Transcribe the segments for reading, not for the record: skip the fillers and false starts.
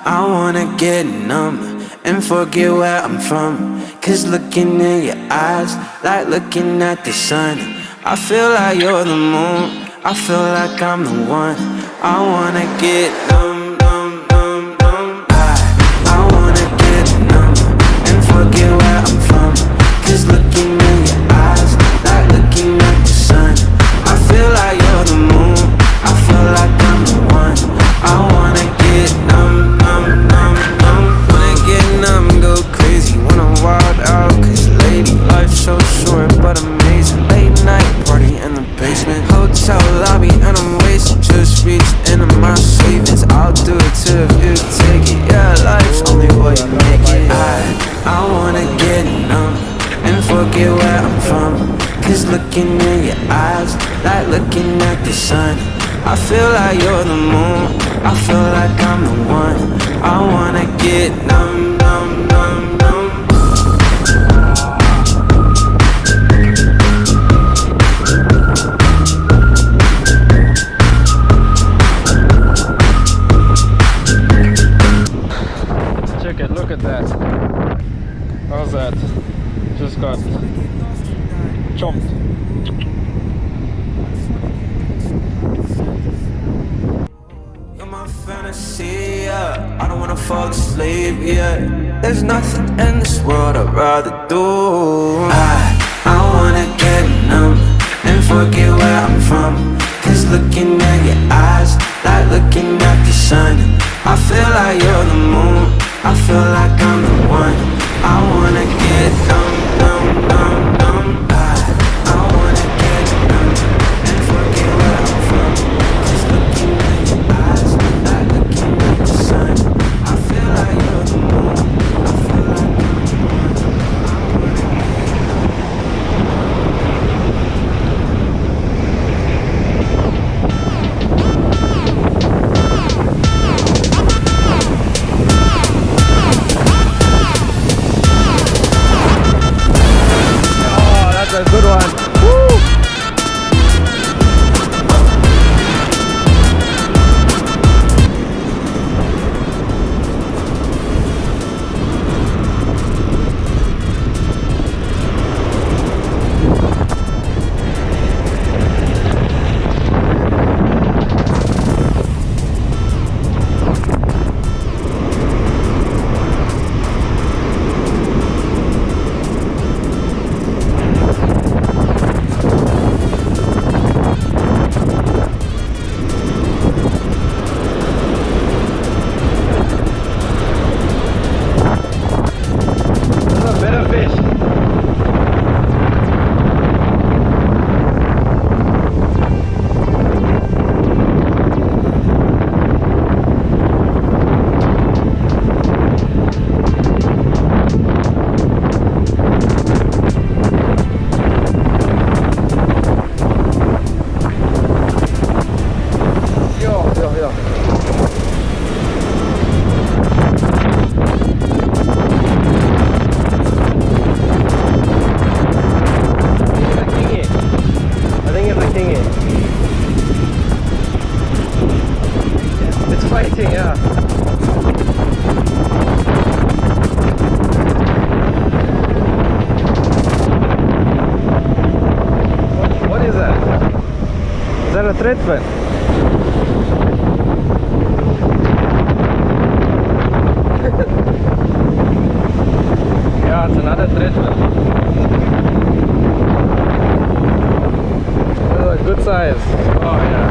I wanna get numb and forget where I'm from. Cause looking in your eyes, like looking at the sun. I feel like you're the moon, I feel like I'm the one. I wanna get numb, numb, numb, numb. I wanna get numb and forget where I'm from. Cause looking in your eyes, like looking at the sun. I feel like you're the moon, I feel like I'm the one. I wanna get numb, numb, numb, numb. Wanna get numb, go crazy, wanna wild out. Cause lady, life's so short but amazing. Late night party in the basement, hotel lobby and I'm wasted. Just reached into my savings, I'll do it too if you take it. Yeah, life's only what you make it. I wanna get numb and forget where I'm from. Cause looking in your eyes, like looking at the sun. I feel like you're the moon, I feel like I'm the one. I wanna get numb, numb, numb, numb. Check it, look at that. How's that? Just got chomped. Fantasy, yeah. I don't wanna fall asleep, yeah. There's nothing in this world I'd rather do. I wanna get numb and forget where I'm from. Cause looking at your eyes, like looking at the sun. I feel like you're the moon, I feel like I'm the one. I wanna get numb, numb, numb, numb. I wanna get numb and forget where I'm from. Cause looking at your eyes, like looking at the sun. I feel like you're the moon, I feel like I'm the one. I wanna That's a good one. Woo! Threadfin. Yeah, it's another Threadfin. Oh, good size. Oh yeah.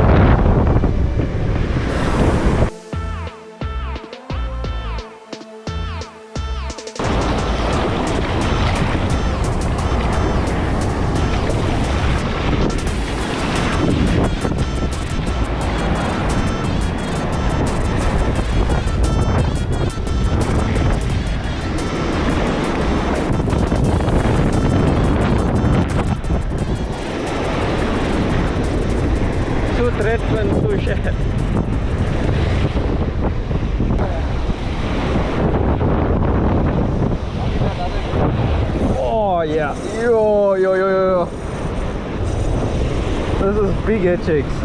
Threadfin to Shad. Oh yeah, yo. This is big head chicks.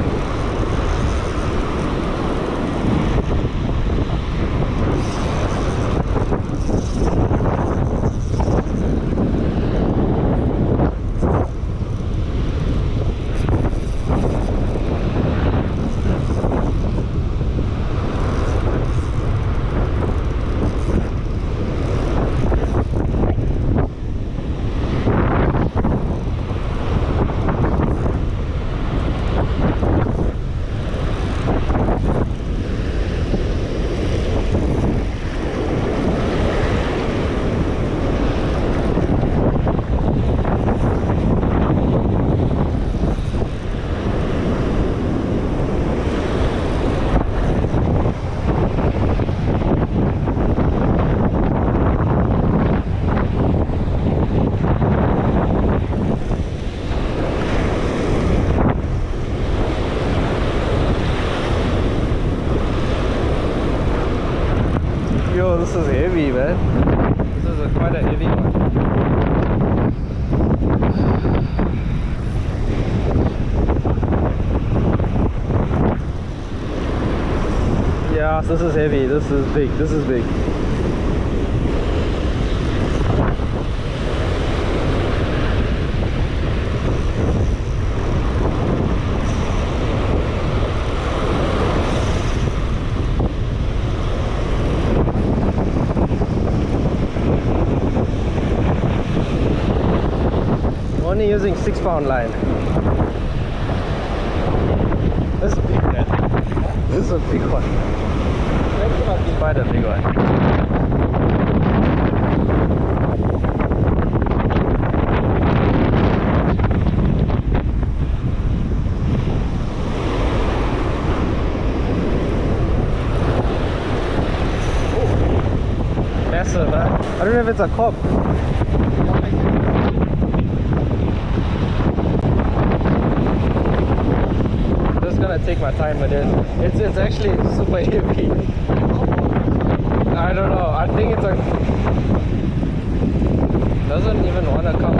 Oh, this is heavy, man. This is quite a heavy one. Yeah, this is heavy. This is big. This is big. Only using 6-pound line. This is big, man. This is a big one. That's quite a big one. Oh, massive, man. I don't know if it's a cob. Take my time with it. It's actually super heavy. I don't know. I think it's a doesn't even want to come.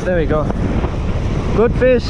There we go. Good fish.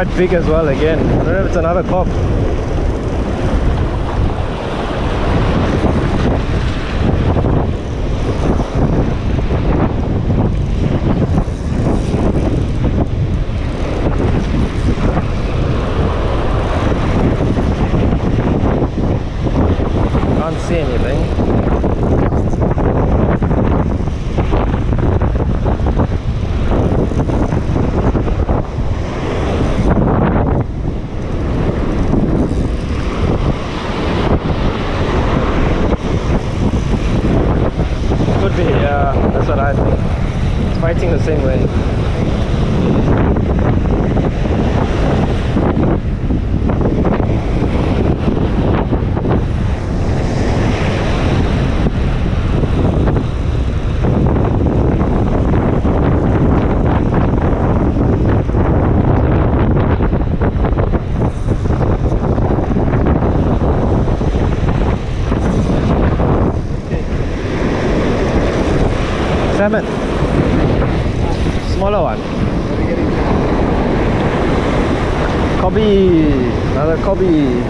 quite big as well again. I don't know if it's another cop. Can't see anything. Could be, yeah, that's what I think. It's fighting the same way. Salmon. Smaller one. Cobby. Another cobby.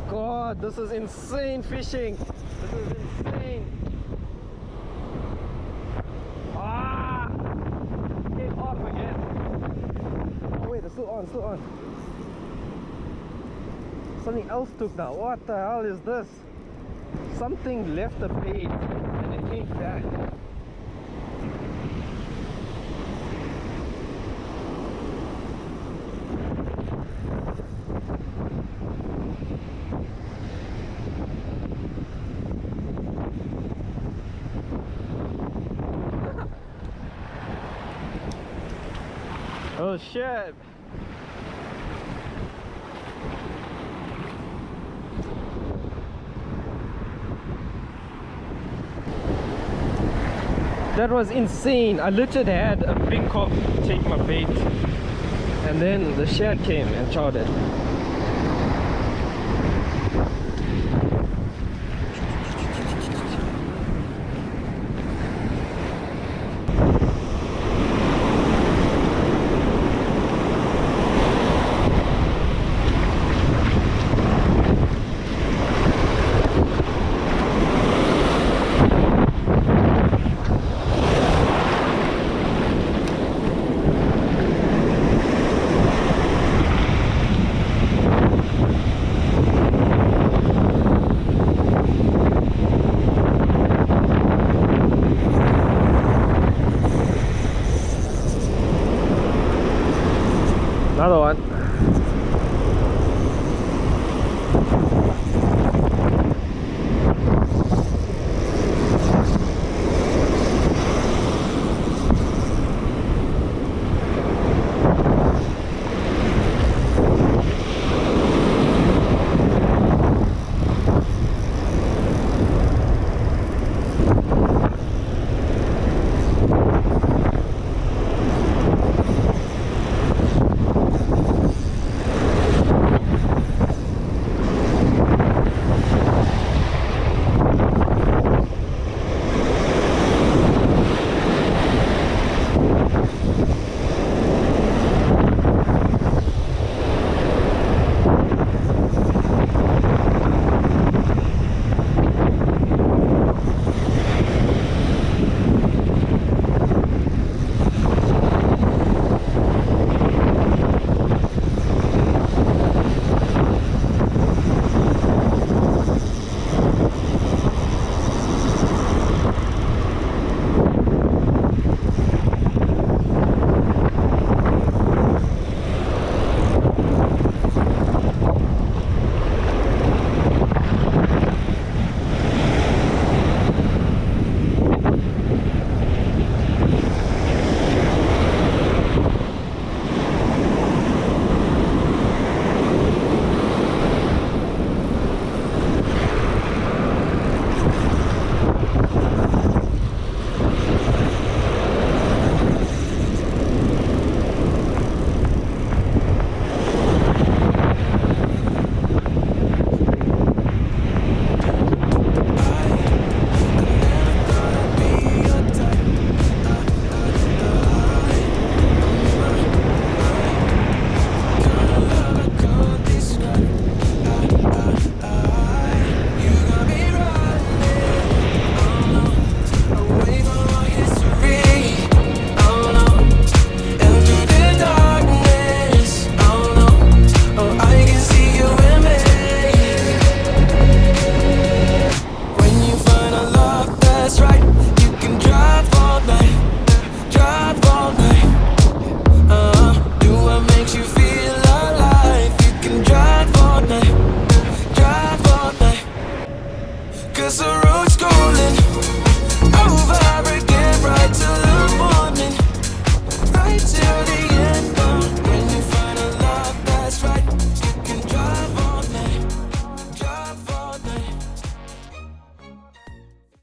God, this is insane fishing. This is insane. Ah! Get off again. Oh wait, it's still on, still on. Something else took now. What the hell is this? Something left the bait and it came back. Oh shit! That was insane. I literally had a big cop take my bait and then the Shad came and chowed it.